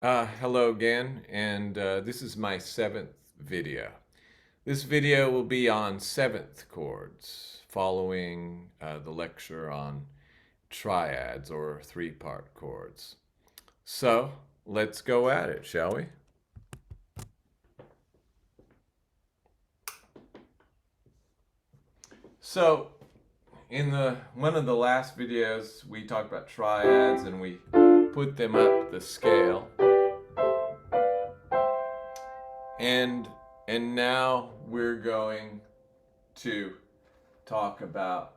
Hello again, and this is my 7th video. This video will be on 7th chords, following the lecture on triads or 3-part chords. So, let's go at it, shall we? So, in one of the last videos, we talked about triads and we put them up the scale. And now we're going to talk about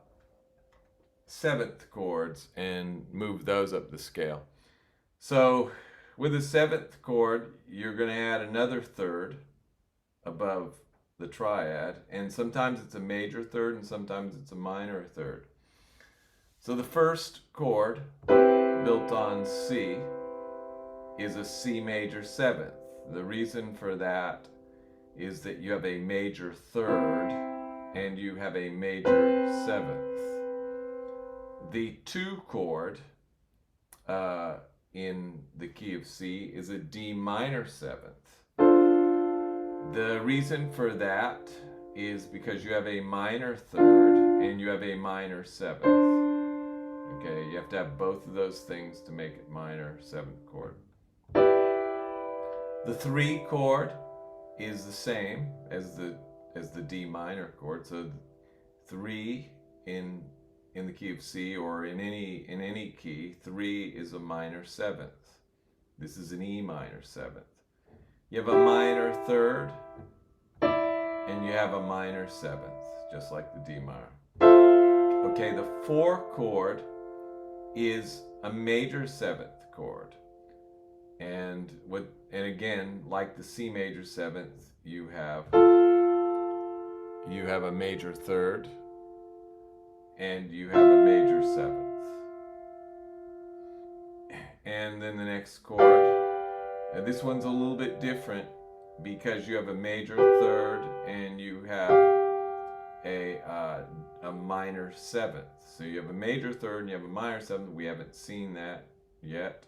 7th chords and move those up the scale. So with the 7th chord, you're going to add another third above the triad, and sometimes it's a major third and sometimes it's a minor third. So the first chord, built on C, is a C major 7th. The reason for that is that you have a major third and you have a major 7th. The 2 chord in the key of C is a D minor 7th. The reason for that is because you have a minor third and you have a minor 7th. Okay, you have to have both of those things to make it minor 7th chord. The 3 chord is the same as the D minor chord. So 3 in the key of C, or in any key, 3 is a minor 7th. This is an E minor 7th. You have a minor third and you have a minor 7th, just like the D minor. Okay, the 4 chord is a major 7th chord. And again, like the C major 7th, you have a major third and you have a major 7th. And then the next chord, this one's a little bit different because you have a major third and you have a minor 7th. So you have a major third and you have a minor 7th. We haven't seen that yet.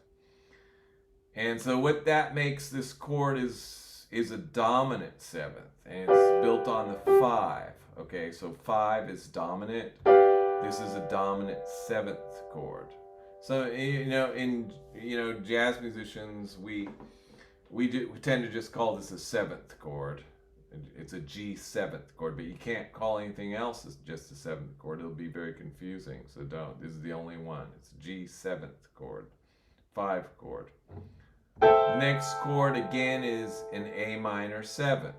And so what that makes this chord is a dominant 7th, and it's built on the 5. Okay, so 5 is dominant. This is a dominant 7th chord. So in jazz musicians, we tend to just call this a 7th chord. It's a G 7th chord, but you can't call anything else as just a 7th chord. It'll be very confusing. So don't. This is the only one. It's G 7th chord, 5 chord. The next chord again is an A minor 7th.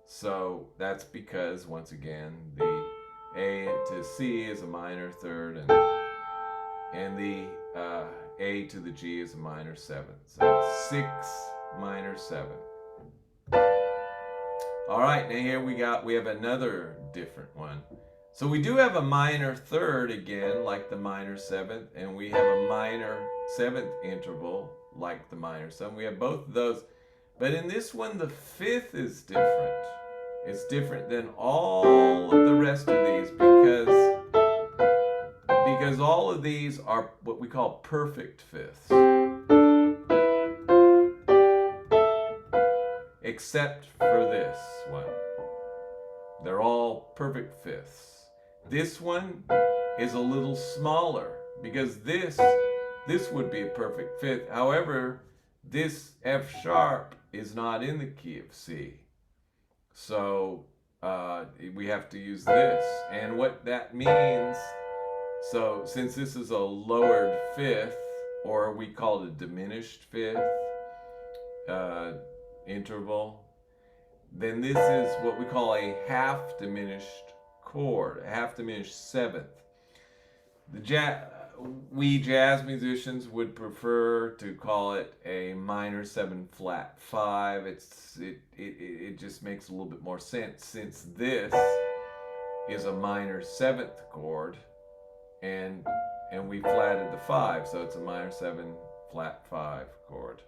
So that's because, once again, the A to C is a minor third and the A to the G is a minor 7th. So it's 6 minor 7. All right, now here we have another different one. So we do have a minor third again, like the minor 7th, and we have a minor 7th interval like the minor 7th. We have both of those, but in this one the 5th is different. It's different than all of the rest of these because all of these are what we call perfect fifths, except for this one. They're all perfect fifths. This one is a little smaller because this would be a perfect fifth. However, this F sharp is not in the key of C. So we have to use this. And what that means, so since this is a lowered fifth, or we call it a diminished fifth interval, then this is what we call a half diminished chord, a half diminished 7th. We jazz musicians would prefer to call it a minor 7 flat 5. It just makes a little bit more sense since this is a minor 7th chord and we flatted the 5, so it's a minor 7 flat 5 chord.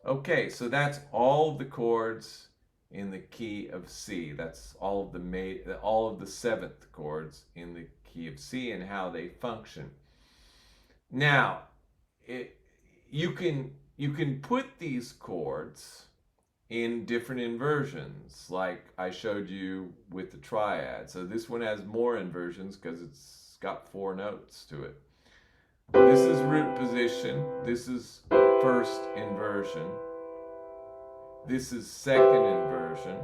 Okay, so that's all of the chords in the key of C. That's all of the 7th chords in the key of C and how they function. Now, you can you can put these chords in different inversions, like I showed you with the triad. So this one has more inversions because it's got 4 notes to it. This is root position. This is first inversion. This is second inversion.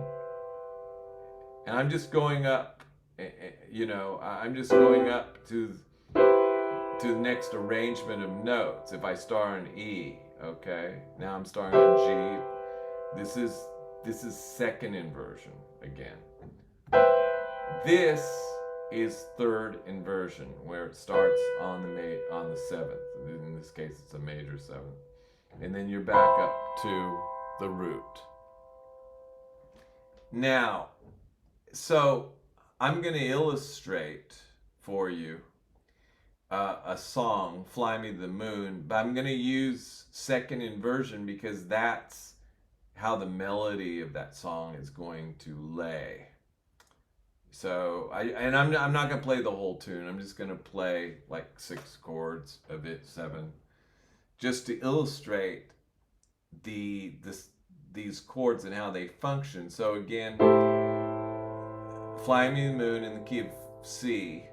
And I'm just going up, I'm just going up to the next arrangement of notes. If I start on E, okay? Now I'm starting on G. This is second inversion again. This is third inversion, where it starts on the 7th. In this case, it's a major 7th. And then you're back up to the root. Now, so I'm going to illustrate for you a song, Fly Me to the Moon, but I'm going to use second inversion because that's how the melody of that song is going to lay. So I'm not going to play the whole tune. I'm just going to play like 6 chords of it, 7, just to illustrate these chords and how they function. So again, Fly Me to the Moon in the key of C,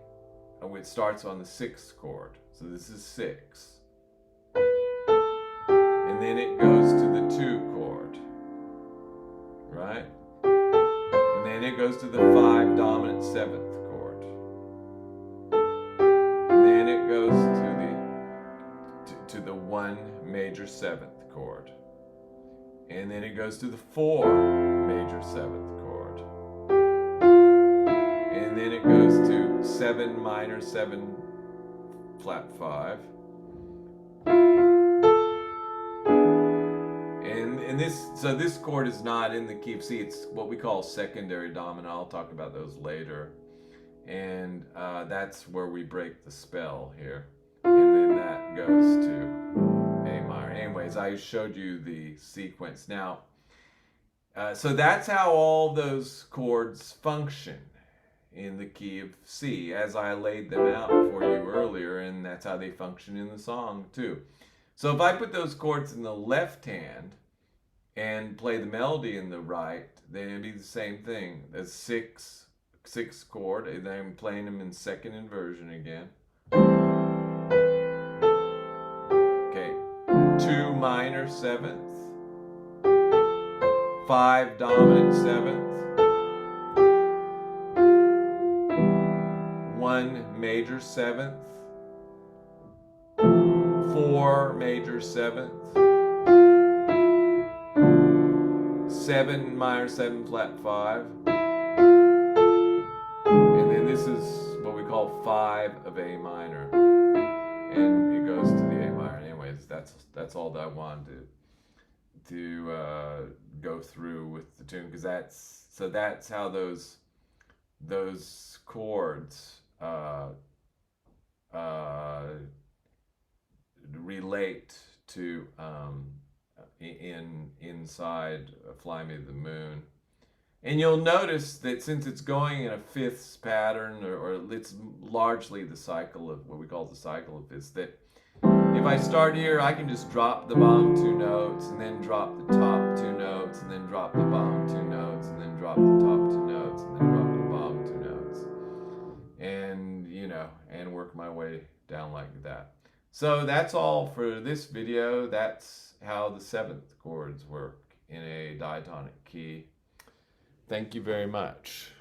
which starts on the 6th chord. So this is 6. And then it goes to the 2 chord, right? And then it goes to the 5 dominant 7th chord. And then it goes to the 1 major 7th chord. And then it goes to the 4 major 7th chord. And then it goes to 7 minor 7 flat 5. And this chord is not in the key of C. It's what we call secondary dominant. I'll talk about those later. And that's where we break the spell here. And then that goes to A minor. Anyways, I showed you the sequence. Now, so that's how all those chords function in the key of C, as I laid them out for you earlier, and that's how they function in the song too. So if I put those chords in the left hand and play the melody in the right, then it'd be the same thing. The 6 chord, and then I'm playing them in second inversion again. Okay, 2 minor 7th, 5 dominant 7th, 1 major 7th, 4 major 7th, 7 minor 7 flat 5, and then this is what we call 5 of A minor, and it goes to the A minor. Anyways, that's all that I wanted to go through with the tune, because that's how those chords relate to inside Fly Me to the Moon. And you'll notice that since it's going in a fifths pattern, or it's largely the cycle of what we call the cycle of fifths, that if I start here, I can just drop the bottom 2 notes, and then drop the top 2 notes, and then drop the bottom 2 notes, and then drop the top 2 notes, and then drop the bottom 2 notes, and and work my way down like that. So that's all for this video. That's how the 7th chords work in a diatonic key. Thank you very much.